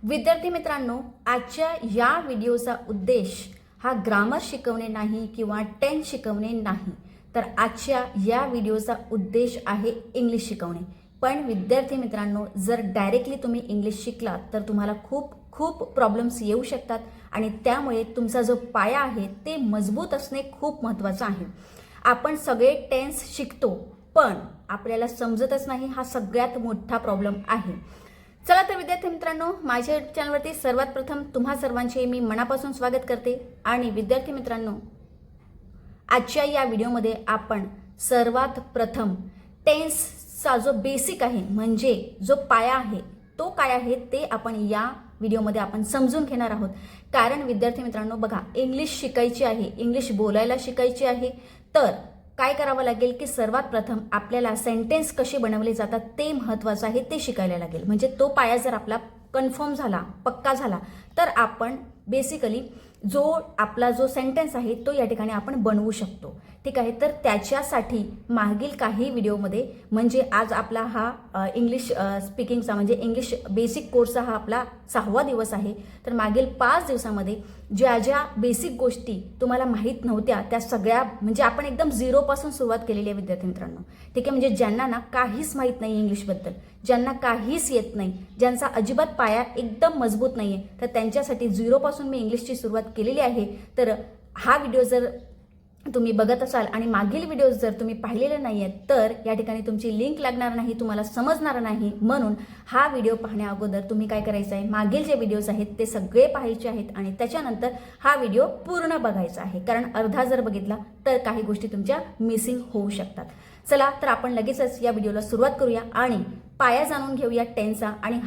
विद्यार्थी मित्रांनो, आजच्या या व्हिडिओचा उद्देश हा ग्रामर शिकवणे नाही किंवा टेन्स शिकवणे नाही, तर आजच्या या व्हिडिओचा उद्देश आहे इंग्लिश शिकवणे. पण विद्यार्थी मित्रांनो, जर डायरेक्टली तुम्ही इंग्लिश शिकलात तर तुम्हाला खूप खूप प्रॉब्लेम्स येऊ शकतात आणि त्यामुळे तुमचा जो पाया आहे ते मजबूत असणे खूप महत्त्वाचं आहे. आपण सगळे टेन्स शिकतो पण आपल्याला समजतच नाही, हा सगळ्यात मोठा प्रॉब्लेम आहे. चला तर विद्यार्थी मित्रांनो, माझ्या यूट्यूब चॅनलवरती सर्वात प्रथम तुम्हा सर्वांचे मी मनापासून स्वागत करते. आणि विद्यार्थी मित्रांनो, आजच्या या व्हिडिओमध्ये आपण सर्वात प्रथम टेन्सचा जो बेसिक आहे, म्हणजे जो पाया आहे तो काय आहे ते आपण या व्हिडिओमध्ये आपण समजून घेणार आहोत. कारण विद्यार्थी मित्रांनो बघा, इंग्लिश शिकायची आहे, इंग्लिश बोलायला शिकायची आहे, तर काय करावं लागेल की सर्वात प्रथम आपल्याला सेंटेन्स कसे बनवले जातात ते महत्त्वाचं आहे, ते शिकायला लागेल. म्हणजे तो पाया जर आपला कन्फर्म झाला, पक्का झाला, तर आपण बेसिकली जो आपला जो सेंटेन्स आहे तो या ठिकाणी आपण बनवू शकतो. ठीक आहे, तर त्याच्यासाठी मागील काही व्हिडिओमध्ये, म्हणजे आज आपला हा इंग्लिश स्पीकिंगचा म्हणजे इंग्लिश बेसिक कोर्सचा हा आपला 6वा दिवस आहे. तर मागील 5 दिवसामध्ये ज्या ज्या बेसिक गोष्टी तुम्हाला माहीत नव्हत्या त्या सगळ्या, म्हणजे आपण एकदम झिरोपासून सुरुवात केलेली आहे विद्यार्थी मित्रांनो. ठीक आहे, म्हणजे ज्यांना ना काहीच माहीत नाही इंग्लिशबद्दल, ज्यांना काहीच येत नाही, ज्यांचा अजिबात पाया एकदम मजबूत नाही आहे, तर त्यांच्यासाठी झिरोपासून मी इंग्लिशची सुरुवात केलेली आहे. तर हा व्हिडिओ जर तुम्ही बघत असाल आणि मागील व्हिडिओज जर तुम्ही पाहिलेले नाही आहेत तर या ठिकाणी तुमची लिंक लागणार नाही, तुम्हाला समजणार नाही. म्हणून हा व्हिडिओ पाहण्या अगोदर तुम्ही काय करायचं आहे, मागील जे व्हिडिओज आहेत ते सगळे पाहायचे आहेत आणि त्याच्यानंतर हा व्हिडिओ पूर्ण बघायचा आहे. कारण अर्धा जर बघितला तर काही गोष्टी तुमच्या मिसिंग होऊ शकतात. चला तर आपण लगेचच या व्हिडिओला सुरुवात करूया आणि पाया जाणून घेऊया टेन्सचा. आणि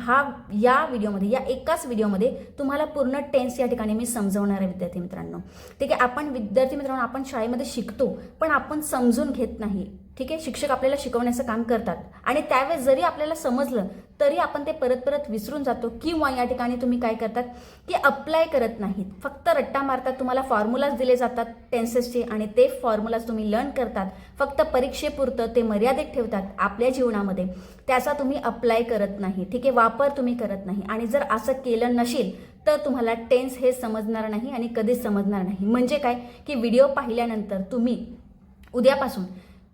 या व्हिडिओमध्ये, या एकाच व्हिडिओमध्ये तुम्हाला पूर्ण टेन्स या ठिकाणी मी समजवणार आहे विद्यार्थी मित्रांनो. ठीक आहे, आपण विद्यार्थी मित्रांनो आपण शाळेमध्ये शिकतो पण आपण समजून घेत नाही. ठीक आहे, शिक्षक आपल्याला शिकवण्याचं काम करतात आणि त्यावेळेस जरी आपल्याला समजलं तरी आपण ते परत परत विसरून जातो, किंवा या ठिकाणी तुम्ही काय करतात की अप्लाय करत नाहीत, फक्त रट्टा मारतात. तुम्हाला फॉर्म्युलाज दिले जातात टेन्सेसचे आणि ते फॉर्म्युलाज तुम्ही लर्न करतात, फक्त परीक्षेपुरतं ते मर्यादित ठेवतात आपल्या जीवनामध्ये, त्याचा तुम्ही अप्लाय करत नाही. ठीक आहे, वापर तुम्ही करत नाही. आणि जर असं केलं नसेल तर तुम्हाला टेन्स हे समजणार नाही आणि कधीच समजणार नाही. म्हणजे काय की व्हिडिओ पाहिल्यानंतर तुम्ही उद्यापासून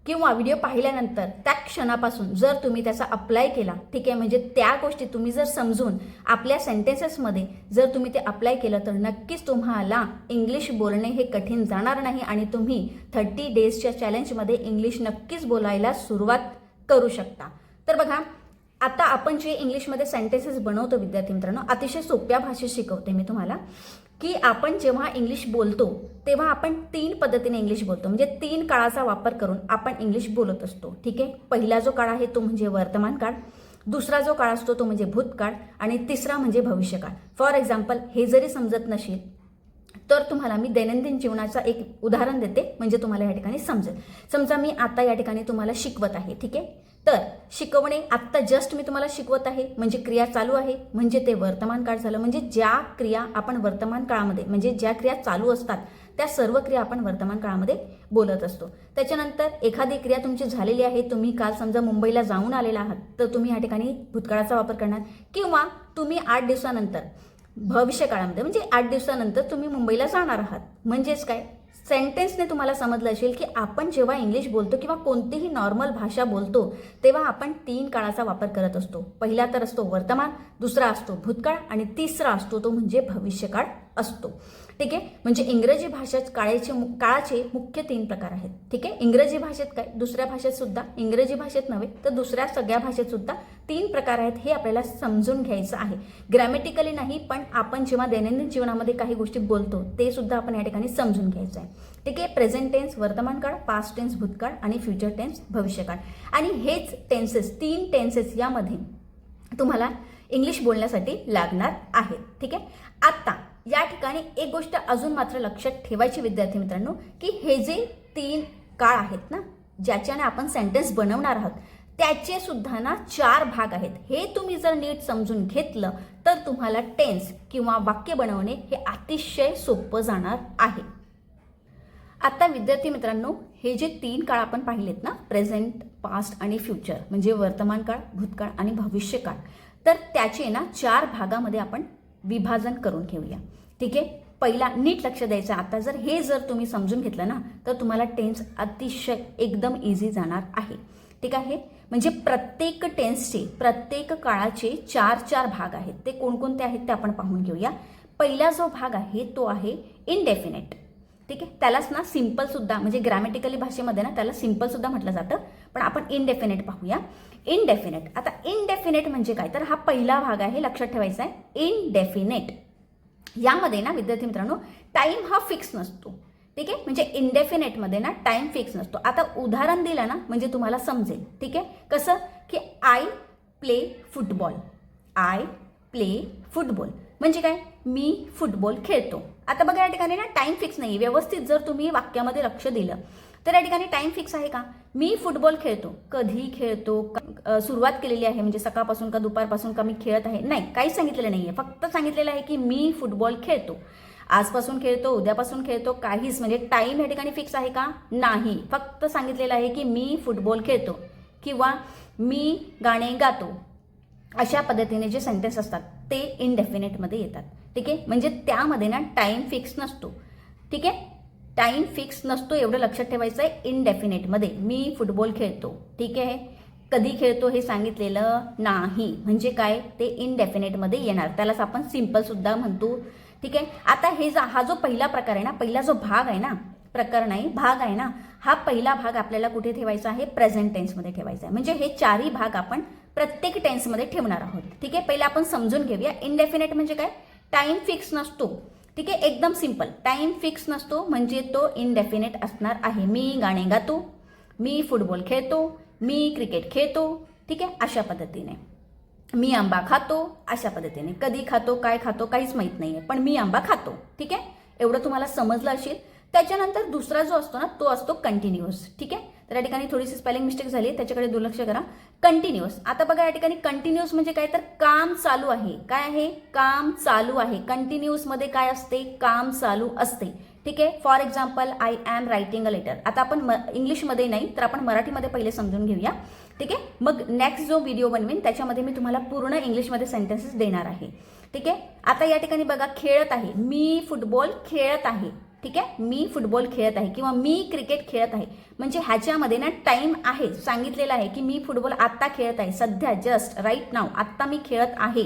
किंवा व्हिडिओ पाहिल्यानंतर त्या क्षणापासून जर तुम्ही त्याचा अप्लाय केला, ठीक आहे, म्हणजे त्या गोष्टी तुम्ही जर समजून आपल्या सेंटेन्सेसमध्ये जर तुम्ही ते अप्लाय केलं तर नक्कीच तुम्हाला इंग्लिश बोलणे हे कठीण जाणार नाही आणि तुम्ही 30 डेजच्या चॅलेंजमध्ये इंग्लिश नक्कीच बोलायला सुरुवात करू शकता. तर बघा, आता आपण जे इंग्लिशमध्ये सेंटेन्सेस बनवतो विद्यार्थी मित्रांनो, अतिशय सोप्या भाषेत शिकवते मी तुम्हाला की आपण जेव्हा इंग्लिश बोलतो तेव्हा आपण 3 पद्धतीने इंग्लिश बोलतो, म्हणजे 3 काळाचा वापर करून आपण इंग्लिश बोलत असतो. ठीक आहे, पहिला जो काळ आहे तो म्हणजे वर्तमान काळ, दुसरा जो काळ असतो तो म्हणजे भूतकाळ आणि तिसरा म्हणजे भविष्यकाळ. फॉर एक्झाम्पल, हे जरी समजत नसेल तर तुम्हाला मी दैनंदिन जीवनाचा एक उदाहरण देते, म्हणजे तुम्हाला या ठिकाणी समजेल. समजा मी आता या ठिकाणी तुम्हाला शिकवत आहे. ठीक आहे, तर शिकवणे आत्ता जस्ट मी तुम्हाला शिकवत आहे, म्हणजे क्रिया चालू आहे, म्हणजे ते वर्तमान काळ झालं. म्हणजे ज्या क्रिया आपण वर्तमान काळामध्ये, म्हणजे ज्या क्रिया चालू असतात त्या सर्व क्रिया आपण वर्तमान काळामध्ये बोलत असतो. त्याच्यानंतर एखादी क्रिया तुमची झालेली आहे, तुम्ही काल समजा मुंबईला जाऊन आलेला आहात, तर तुम्ही या ठिकाणी भूतकाळाचा वापर करणार. किंवा तुम्ही 8 दिवसानंतर भविष्य काळामध्ये, म्हणजे 8 दिवसानंतर तुम्ही मुंबईला जाणार आहात. म्हणजेच काय, सेंटेन्सने तुम्हाला समजलं असेल की आपण जेव्हा इंग्लिश बोलतो किंवा कोणतीही नॉर्मल भाषा बोलतो तेव्हा आपण 3 काळाचा वापर करत असतो. पहिला तर असतो वर्तमान, दुसरा असतो भूतकाळ आणि तिसरा असतो तो म्हणजे भविष्यकाळ असतो. ठीक आहे, म्हणजे इंग्रजी भाषेत काळाचे मुख्य 3 प्रकार आहेत. ठीक आहे, इंग्रजी भाषेत काय, दुसऱ्या भाषेत सुद्धा, इंग्रजी भाषेत नव्हे तर दुसऱ्या सगळ्या भाषेत सुद्धा 3 प्रकार आहेत, हे आपल्याला समजून घ्यायचं आहे. ग्रॅमॅटिकली नाही, पण आपण जेव्हा दैनंदिन जीवनामध्ये काही गोष्टी बोलतो ते सुद्धा आपण या ठिकाणी समजून घ्यायचं आहे. ठीक आहे, प्रेझेंट टेन्स वर्तमान काळ, पास्ट टेन्स भूतकाळ आणि फ्युचर टेन्स भविष्यकाळ. आणि हेच टेन्सेस, 3 टेन्सेस यामध्ये तुम्हाला इंग्लिश बोलण्यासाठी लागणार आहेत. ठीक आहे, आता या ठिकाणी एक गोष्ट अजून मात्र लक्षात ठेवायची विद्यार्थी मित्रांनो, की हे जे 3 काळ आहेत ना, ज्याच्याने आपण सेंटेन्स बनवणार आहोत त्याचे सुद्धा ना 4 भाग आहेत. हे तुम्ही जर नीट समजून घेतलं तर तुम्हाला टेन्स किंवा वाक्य बनवणे हे अतिशय सोपं जाणार आहे. आता विद्यार्थी मित्रांनो, हे जे 3 काळ आपण पाहिलेत ना, प्रेझेंट, पास्ट आणि फ्युचर, म्हणजे वर्तमान काळ, भूतकाळ आणि भविष्यकाळ, तर त्याचे ना 4 भागामध्ये आपण विभाजन करून घेऊया. ठीक आहे, पहिला नीट लक्ष द्यायचं. आता जर तुम्ही समजून घेतलं ना तर तुम्हाला टेन्स अतिशय एकदम इझी जाणार आहे. ठीक आहे, म्हणजे प्रत्येक टेन्सचे प्रत्येक काळाचे 4 भाग आहेत. ते कोणकोणते आहेत ते आपण पाहून घेऊया. पहिला जो भाग आहे तो आहे इनडेफिनेट. ठीक आहे, त्यालाच ना सिंपल सुद्धा, म्हणजे ग्रॅमॅटिकली भाषेमध्ये ना त्याला सिंपल सुद्धा म्हटलं जातं, पण आपण इनडेफिनेट पाहूया. इनडेफिनेट, आता इनडेफिनेट म्हणजे काय, तर हा पहिला भाग आहे, लक्षात ठेवायचा आहे. इनडेफिनेट यामध्ये ना विद्यार्थी मित्रांनो टाइम हा फिक्स नसतो. ठीक आहे, म्हणजे इनडेफिनेटमध्ये ना टाइम फिक्स नसतो. आता उदाहरण दिलं ना म्हणजे तुम्हाला समजेल. ठीक आहे, कसं की I play football. I play football म्हणजे काय, मी फुटबॉल खेळतो. आता बघा या ठिकाणी ना टाइम फिक्स नाही. व्यवस्थित जर तुम्ही वाक्यामध्ये लक्ष दिलं तर या ठिकाणी टाइम फिक्स आहे का, मी फुटबॉल खेळतो, कधी खेळतो, सुरुवात केलेली आहे म्हणजे सकाळपासून का दुपारपासून का मी खेळत आहे, नाही, काहीच सांगितलेलं नाहीये. फक्त सांगितलेलं आहे की मी फुटबॉल खेळतो, आजपासून खेळतो, उद्यापासून खेळतो, काहीच म्हणजे टाइम या ठिकाणी फिक्स आहे का, नाही. फक्त सांगितलेलं आहे की मी फुटबॉल खेळतो किंवा मी गाणे गातो. अशा पद्धतीने जे सेंटेन्स असतात ते इनडेफिनेटमध्ये येतात. ठीक आहे, म्हणजे त्यामध्ये ना टाइम फिक्स नसतो. ठीक आहे, टाइम फिक्स नसतो एवढं लक्षात ठेवायचं आहे. इनडेफिनेटमध्ये मी फुटबॉल खेळतो. ठीक आहे, कधी खेळतो हे सांगितलेलं नाही, म्हणजे काय, ते इनडेफिनेटमध्ये येणार. त्यालाच आपण सिंपल सुद्धा म्हणतो. ठीक आहे, आता हा जो पहिला प्रकार आहे ना, पहिला जो भाग आहे ना, प्रकार नाही भाग आहे ना, हा पहिला भाग आपल्याला कुठे ठेवायचा आहे, प्रेझेंट टेन्समध्ये ठेवायचा आहे. म्हणजे हे 4ही भाग आपण प्रत्येक टेन्समध्ये ठेवणार आहोत. ठीक आहे, पहिले आपण समजून घेऊया. इनडेफिनेट म्हणजे काय, टाइम फिक्स नसतो. ठीक आहे, एकदम सिंपल, टाइम फिक्स नसतो म्हणजे तो इनडेफिनेट असणार आहे. मी गाणे गातो, मी फुटबॉल खेळतो, मी क्रिकेट खेळतो. ठीक आहे, अशा पद्धतीने. मी आंबा खातो, अशा पद्धतीने. कधी खातो, काय खातो, काहीच माहीत नाहीये, पण मी आंबा खातो. ठीक आहे, एवढं तुम्हाला समजलं असेल. त्याच्यानंतर दुसरा जो असतो ना तो असतो कंटिन्युअस. ठीक आहे, तर या ठिकाणी थोडीशी स्पेलिंग मिस्टेक झाली, त्याच्याकडे दुर्लक्ष करा. कंटिन्युअस, आता बघा या ठिकाणी कंटिन्युअस म्हणजे काय, तर काम चालू आहे. काय आहे, काम चालू आहे. कंटिन्युअसमध्ये काय असते, काम चालू असते. ठीक आहे, for example I am writing a letter. आता आपण इंग्लिशमध्ये नाही तर आपण मराठीमध्ये पहिले समजून घेऊया. ठीक आहे, मग नेक्स्ट जो व्हिडिओ बनवेन त्याच्यामध्ये मी तुम्हाला पूर्ण इंग्लिशमध्ये सेंटेन्सेस देणार आहे. ठीक आहे, आता या ठिकाणी बघा खेळत आहे, मी फुटबॉल खेळत आहे. ठीक आहे, मी फुटबॉल खेळत आहे किंवा मी क्रिकेट खेळत आहे. म्हणजे ह्याच्यामध्ये ना टाइम आहे, सांगितलेलं आहे की मी फुटबॉल आत्ता खेळत आहे, सध्या, जस्ट, राईट नाव, आत्ता मी खेळत आहे.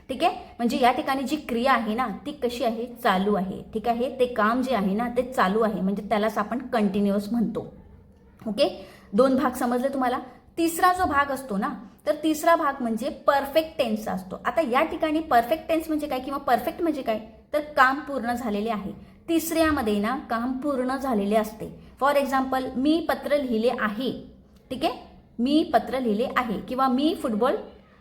ठीक आहे, म्हणजे या ठिकाणी जी क्रिया आहे ना ती कशी आहे, चालू आहे. ठीक आहे, ते काम जे आहे ना ते चालू आहे, म्हणजे त्यालाच आपण कंटिन्युअस म्हणतो. ओके, 2 भाग समजले तुम्हाला. तिसरा जो भाग असतो ना, तर तिसरा भाग म्हणजे परफेक्ट टेन्सचा असतो. आता या ठिकाणी परफेक्ट टेन्स म्हणजे काय किंवा परफेक्ट म्हणजे काय, तर काम पूर्ण झालेले आहे. तिसऱ्यामध्ये ना काम पूर्ण झालेले असते. फॉर एक्झाम्पल मी पत्र लिहिले आहे. ठीक आहे, मी पत्र लिहिले आहे किंवा मी फुटबॉल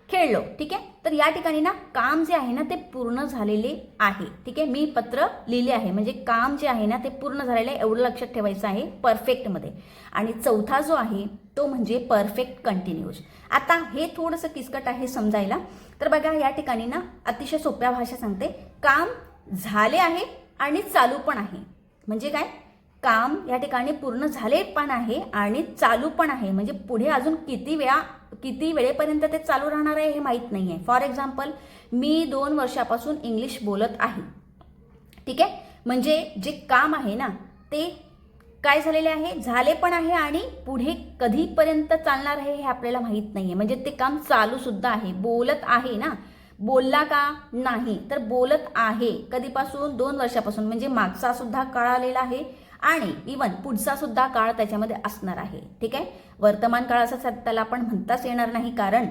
खेळलो. ठीक आहे, तर या ठिकाणी ना काम जे आहे ना ते पूर्ण झालेले आहे. ठीक आहे, मी पत्र लिहिले आहे म्हणजे काम जे आहे ना ते पूर्ण झालेलं आहे, एवढं लक्षात ठेवायचं आहे परफेक्टमध्ये. आणि चौथा जो आहे तो म्हणजे परफेक्ट कंटिन्युअस. आता हे थोडंसं किचकट आहे समजायला. तर बघा या ठिकाणी ना अतिशय सोप्या भाषा सांगते, काम झाले आहे आणि चालू पण आहे. म्हणजे काय, काम या ठिकाणी पूर्ण झाले पण आहे आणि चालू पण आहे. म्हणजे पुढे अजून किती वेळेपर्यंत ते चालू राहणार आहे हे माहीत नाही आहे. फॉर एक्झाम्पल मी 2 वर्षापासून इंग्लिश बोलत आहे. ठीक आहे, म्हणजे जे काम आहे ना ते काय झालेले आहे, झाले पण आहे आणि पुढे कधीपर्यंत चालणार आहे हे आपल्याला माहीत नाही आहे. म्हणजे ते काम चालू सुद्धा आहे. बोलत आहे ना, बोलला का, नाही, तर बोलत आहे. कधीपासून, 2 वर्षापासून, म्हणजे मागचा सुद्धा काळ आलेला आहे आणि इवन पुढचा सुद्धा काळ त्याच्यामध्ये असणार आहे. ठीक आहे, वर्तमान काळ असं त्याला आपण म्हणताच येणार नाही, कारण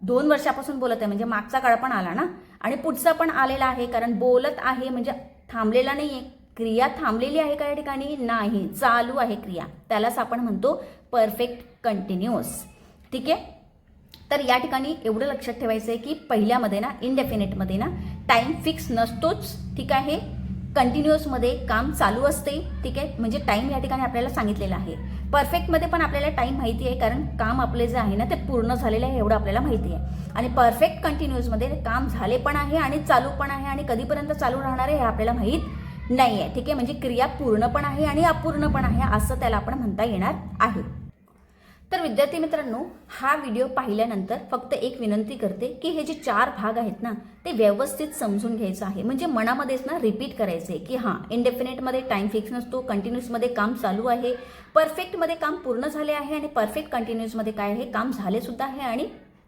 2 वर्षापासून बोलत आहे म्हणजे मागचा काळ पण आला ना आणि पुढचा पण आलेला आहे. कारण बोलत आहे म्हणजे थांबलेला नाहीये, क्रिया थांबलेली आहे का या ठिकाणी, नाही, चालू आहे क्रिया. त्यालाच आपण म्हणतो परफेक्ट कंटिन्युअस. ठीक आहे, तर या ठिकाणी एवढं लक्षात ठेवायचं आहे की पहिल्यामध्ये ना इनडेफिनेटमध्ये ना टाइम फिक्स नसतोच. ठीक आहे, कंटिन्युअसमध्ये काम चालू असते. ठीक आहे, म्हणजे टाइम या ठिकाणी आपल्याला सांगितलेला आहे. परफेक्टमध्ये पण आपल्याला टाइम माहिती आहे, कारण काम आपले जे आहे ना ते पूर्ण झालेलं आहे एवढं आपल्याला माहिती आहे. आणि परफेक्ट कंटिन्युअसमध्ये काम झाले पण आहे आणि चालू पण आहे आणि कधीपर्यंत चालू राहणार आहे हे आपल्याला माहीत नाही आहे. ठीक आहे, म्हणजे क्रिया पूर्ण पण आहे आणि अपूर्ण पण आहे असं त्याला आपण म्हणता येणार आहे. तर विद्यार्थी मित्रांनो, हा व्हिडिओ पाहिल्यानंतर फक्त एक विनंती करते की हे जे 4 भाग आहेत ना ते व्यवस्थित समजून घ्यायचं आहे. म्हणजे मनामध्येच ना रिपीट करायचे की हां, इंडेफिनेटमध्ये टाइम फिक्स नसतो, कंटिन्यूसमध्ये काम चालू आहे, परफेक्टमध्ये काम पूर्ण झाले आहे आणि परफेक्ट कंटिन्यूसमध्ये काय आहे, काम झाले सुद्धा आहे आणि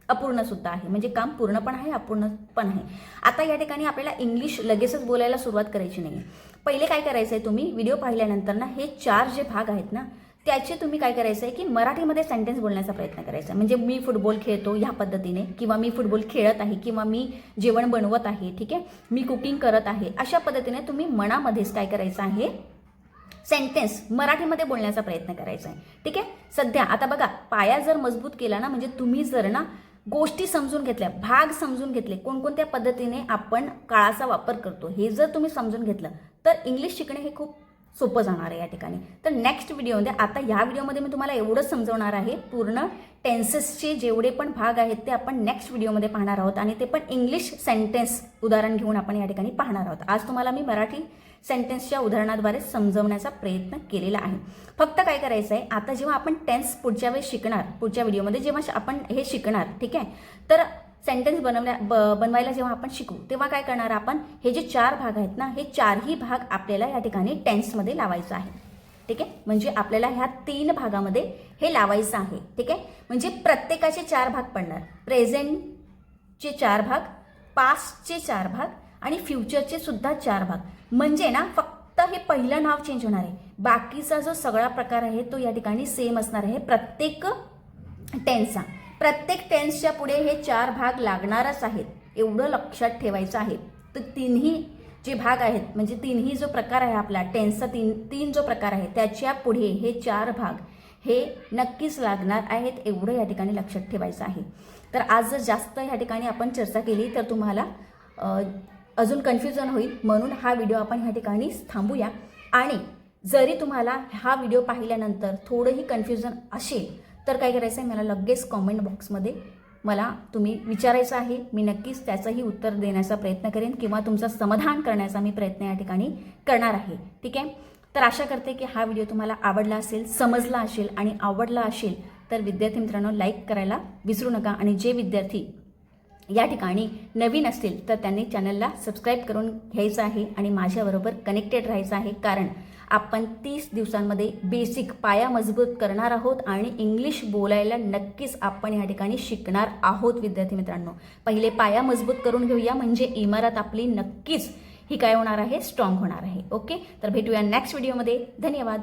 अपूर्ण सुद्धा आहे. म्हणजे काम पूर्ण पण आहे, अपूर्ण पण आहे. आता या ठिकाणी आपल्याला इंग्लिश लगेचच बोलायला सुरुवात करायची नाही. पहिले काय करायचं आहे, तुम्ही व्हिडिओ पाहिल्यानंतर ना हे 4 जे भाग आहेत ना त्याचे तुम्ही काय करायचं आहे की मराठीमध्ये सेंटेन्स बोलण्याचा प्रयत्न करायचा. म्हणजे मी फुटबॉल खेळतो ह्या पद्धतीने, किंवा मी फुटबॉल खेळत आहे, किंवा मी जेवण बनवत आहे, ठीक आहे, मी कुकिंग करत आहे, अशा पद्धतीने तुम्ही मनामध्येच काय करायचं आहे, सेंटेन्स मराठीमध्ये बोलण्याचा प्रयत्न करायचा आहे. ठीक आहे. सध्या आता बघा, पाया जर मजबूत केला ना, म्हणजे तुम्ही जर ना गोष्टी समजून घेतल्या, भाग समजून घेतले, कोणकोणत्या पद्धतीने आपण काळाचा वापर करतो हे जर तुम्ही समजून घेतलं तर इंग्लिश शिकणे हे खूप सोपं जाणार आहे या ठिकाणी. तर नेक्स्ट व्हिडिओमध्ये, आता ह्या व्हिडिओमध्ये मी तुम्हाला एवढंच समजवणार आहे, पूर्ण टेन्सेसचे जेवढे पण भाग आहेत ते आपण नेक्स्ट व्हिडिओमध्ये पाहणार आहोत आणि ते पण इंग्लिश सेंटेन्स उदाहरण घेऊन आपण या ठिकाणी पाहणार आहोत. आज तुम्हाला मी मराठी सेंटेन्सच्या उदाहरणाद्वारे समजवण्याचा प्रयत्न केलेला आहे. फक्त काय करायचं आहे, आता जेव्हा आपण टेन्स पुढच्या वेळेस शिकणार, पुढच्या व्हिडिओमध्ये जेव्हा आपण हे शिकणार, ठीक आहे, तर सेंटेन्स बनवायला जेव्हा आपण शिकू तेव्हा काय करणार, आपण हे जे 4 भाग आहेत ना, हे 4ही भाग आपल्याला या ठिकाणी टेन्समध्ये लावायचं आहे. ठीक आहे. म्हणजे आपल्याला ह्या 3 भागामध्ये हे लावायचं आहे. ठीक आहे. म्हणजे प्रत्येकाचे 4 भाग पडणार. प्रेझेंटचे 4 भाग, पास्टचे 4 भाग आणि फ्युचरचे सुद्धा 4 भाग. म्हणजे ना फक्त हे पहिलं नाव चेंज होणार आहे, बाकीचा जो सगळा प्रकार आहे तो या ठिकाणी सेम असणार आहे प्रत्येक टेन्सचा. प्रत्येक टेन्सच्या पुढे हे 4 भाग लागणारच आहेत, एवढं लक्षात ठेवायचं आहे. तर 3ही जे भाग आहेत, म्हणजे 3ही जो प्रकार आहे आपला टेन्सचा, तीन जो प्रकार आहे त्याच्या पुढे हे 4 भाग हे नक्कीच लागणार आहेत, एवढं या ठिकाणी लक्षात ठेवायचं आहे. तर आज जर जास्त या ठिकाणी आपण चर्चा केली तर तुम्हाला अजून कन्फ्युजन होईल, म्हणून हा व्हिडिओ आपण ह्या ठिकाणी थांबूया. आणि जरी तुम्हाला हा व्हिडिओ पाहिल्यानंतर थोडंही कन्फ्युजन असेल तर काय करायचं आहे, मला लगेच कॉमेंट बॉक्समध्ये मला तुम्ही विचारायचं आहे, मी नक्कीच त्याचंही उत्तर देण्याचा प्रयत्न करेन किंवा तुमचं समाधान करण्याचा मी प्रयत्न या ठिकाणी करणार आहे. ठीक आहे. तर आशा करते की हा व्हिडिओ तुम्हाला आवडला असेल, समजला असेल आणि आवडला असेल तर विद्यार्थी मित्रांनो लाईक करायला विसरू नका. आणि जे विद्यार्थी या ठिकाणी नवीन असतील तर त्यांनी चॅनलला सबस्क्राईब करून घ्यायचं आहे आणि माझ्याबरोबर कनेक्टेड राहायचं आहे, कारण आपण 30 दिवसांमध्ये बेसिक पाया मजबूत करणार आहोत आणि इंग्लिश बोलायला नक्कीच आपण या ठिकाणी शिकणार आहोत. विद्यार्थी मित्रांनो, पहिले पाया मजबूत करून घेऊया, म्हणजे इमारत आपली नक्कीच ही काय होणार आहे, स्ट्रॉंग होणार आहे. ओके. तर भेटूया नेक्स्ट व्हिडिओमध्ये. धन्यवाद.